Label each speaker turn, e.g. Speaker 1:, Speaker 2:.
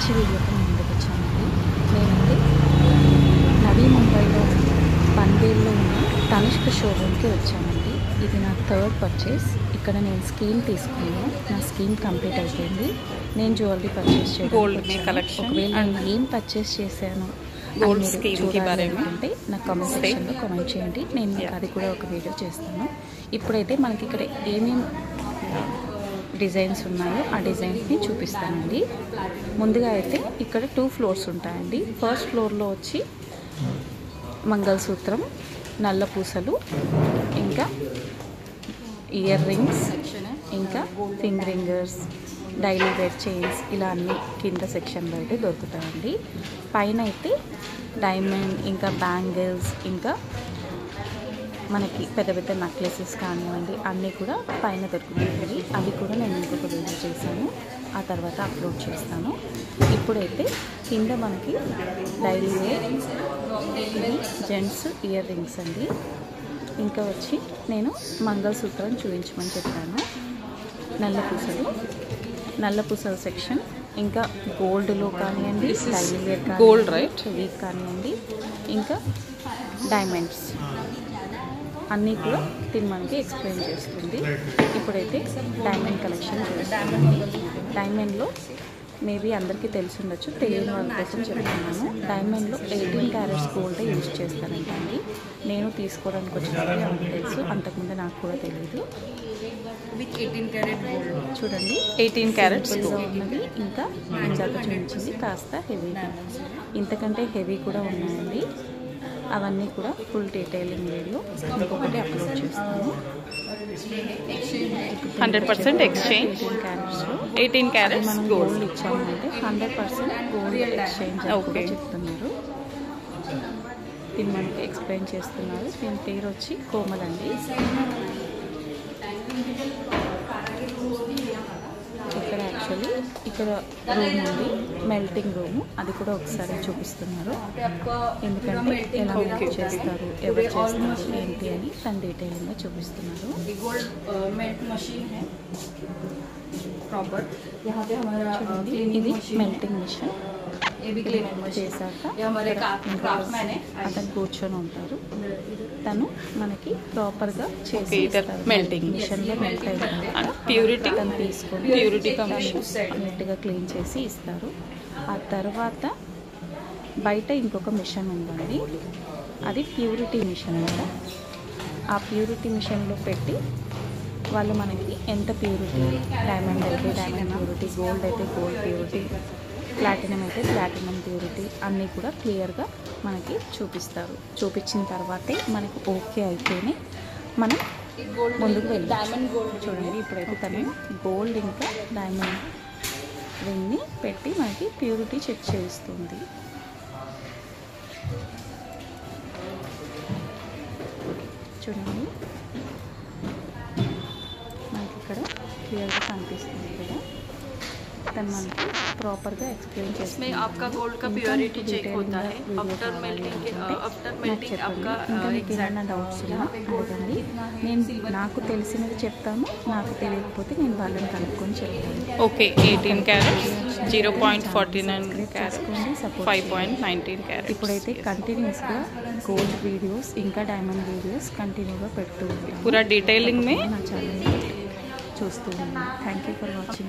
Speaker 1: మంచి వీడియోతో ముందుకు వచ్చానండి. నేనైతే నవీ ముంబైలో పన్వేల్లో ఉన్న తనిష్క్ షోరూమ్కి వచ్చానండి. ఇది నా థర్డ్ పర్చేస్. ఇక్కడ నేను స్కీమ్ తీసుకున్నాను. నా స్కీమ్ కంప్లీట్ అయిపోయింది. నేను జ్యువెలరీ పర్చేస్ చేయడానికి ఒకవేళ నేను ఏం పర్చేస్ చేశాను అంటే నా కామెంట్ సెక్షన్లో కామెంట్ చేయండి. నేను మీకు అది కూడా ఒక వీడియో చేస్తాను. ఇప్పుడైతే మనకి ఇక్కడ ఏమేమి డిజైన్స్ ఉన్నాయో ఆ డిజైన్స్ని చూపిస్తానండి. ముందుగా అయితే ఇక్కడ 2 ఫ్లోర్స్ ఉంటాయండి. ఫస్ట్ ఫ్లోర్లో వచ్చి మంగళసూత్రం, నల్ల పూసలు, ఇంకా ఇయర్ రింగ్స్, ఇంకా ఫింగరింగర్స్, డైలీ వేర్ చైన్స్ ఇలా అన్ని కింద సెక్షన్లో అయితే దొరుకుతాయండి. పైన అయితే డైమండ్, ఇంకా బ్యాంగిల్స్, ఇంకా మనకి పెద్ద పెద్ద నెక్లెసెస్ కానివ్వండి అన్నీ కూడా పైన దొరుకుతాయండి. అవి కూడా నేను ఇంకొక వీడియో చేశాను, ఆ తర్వాత అప్లోడ్ చేస్తాను. ఇప్పుడైతే కింద మనకి daily wear gents earrings అండి. ఇంకా వచ్చి నేను మంగళసూత్రం చూపించమని చెప్పాను. నల్ల పూసలు సెక్షన్, ఇంకా గోల్డ్లో కానివ్వండి, daily wear gold right heavy కానివ్వండి, ఇంకా డైమండ్స్ అన్నీ కూడా తిని మనకి ఎక్స్ప్లెయిన్ చేస్తుంది. ఇప్పుడైతే డైమండ్ కలెక్షన్ చూస్తాను. డైమండ్లో మేబీ అందరికీ తెలిసి ఉండొచ్చు, తెలియని వాళ్ళ కోసం చెప్తున్నాను. డైమండ్లో 18 క్యారెట్స్ గోల్డే యూజ్ చేస్తానంటండి. నేను తీసుకోవడానికి వచ్చినప్పుడు నాకు తెలుసు, అంతకుముందు నాకు కూడా తెలియదు.
Speaker 2: విత్ 18 క్యారెట్ గోల్డ్
Speaker 1: చూడండి, 18 క్యారెట్స్ ఉన్నది. ఇంకా ఇందాక చూపించింది కాస్త హెవీ, ఇంతకంటే హెవీ కూడా ఉన్నాయండి. అవన్నీ కూడా ఫుల్ డీటెయిలింగ్ వీడియో ఇంకొకటి అప్లోడ్ చేస్తాను.
Speaker 2: 100% ఎక్స్చేంజ్ 18 క్యారెట్స్
Speaker 1: మనం గోల్డ్ ఇచ్చామంటే 100% గోల్డ్ ఎక్స్చేంజ్ కూడా చెప్తున్నారు. దీన్ని మనకి ఎక్స్ప్లెయిన్ చేస్తున్నారు. దీని పేరు వచ్చి కోమల్ అండి. ఇక్కడ యాక్చువల్లీ ఇక్కడ రూమ్ ఉంది, మెల్టింగ్ రూమ్, అది కూడా ఒకసారి చూపిస్తున్నారు. ఎందుకంటే ఎలా మెల్ట్ చేస్తారు, ఎవరు చేస్తారు ఏంటి అని తన డీటెయిలింగ్గా చూపిస్తున్నారు. ఇది మెల్టింగ్ మిషన్. చేశాక అతను కూర్చొని ఉంటారు, తను మనకి ప్రాపర్గా చేసి
Speaker 2: మెల్టింగ్
Speaker 1: మిషన్లో మెల్ట్ అయిన
Speaker 2: ప్యూరిటీ
Speaker 1: తను తీసుకొని నీట్గా క్లీన్ చేసి ఇస్తారు. ఆ తర్వాత బయట ఇంకొక మిషన్ ఉందండి, అది ప్యూరిటీ మిషన్ అంట. ఆ ప్యూరిటీ మిషన్లో పెట్టి వాళ్ళు మనకి ఎంత ప్యూరిటీ, డైమండ్ అయితే డైమండ్ ప్యూరిటీ, గోల్డ్ అయితే గోల్డ్ ప్యూరిటీ, ప్లాటినం అయితే ప్లాటినం ప్యూరిటీ అన్నీ కూడా క్లియర్గా మనకి చూపిస్తారు. చూపించిన తర్వాతే మనకి ఓకే అయితేనే మనం ముందుకు వెళ్ళాలి. చూడండి, ఇప్పుడైతే తను గోల్డ్ ఇంకా డైమండ్ రింగ్ని పెట్టి మనకి ప్యూరిటీ చెక్ చేస్తుంది. చూడండి, మనకి ఇక్కడ క్లియర్గా కనిపిస్తుంది కదా, तन मन प्रॉपर गा एक्सप्लेन చేస్తాను.
Speaker 2: इसमें आपका गोल्ड का प्योरिटी चेक होता है आफ्टर मेल्टिंग आपका
Speaker 1: एग्जैक्ट डाउट्स అడగండి. నేను నాకు తెలిసినది చెప్తాను, నాకు తెలియకపోతే నేను వాళ్ళని కనుక్కొని చెప్తాను.
Speaker 2: Okay, 18 carats 0.49 carats 5.19 carats.
Speaker 1: ఇప్పుడైతే కంటిన్యూస్గా గోల్డ్ వీడియోస్ ఇంకా డైమండ్ వీడియోస్ కంటిన్యూగా పెడుతూ ఉంటాను.
Speaker 2: పూరా డీటెయిలింగ్ మే
Speaker 1: నా ఛానల్ చూస్తూ ఉన్నాను. Thank you for watching.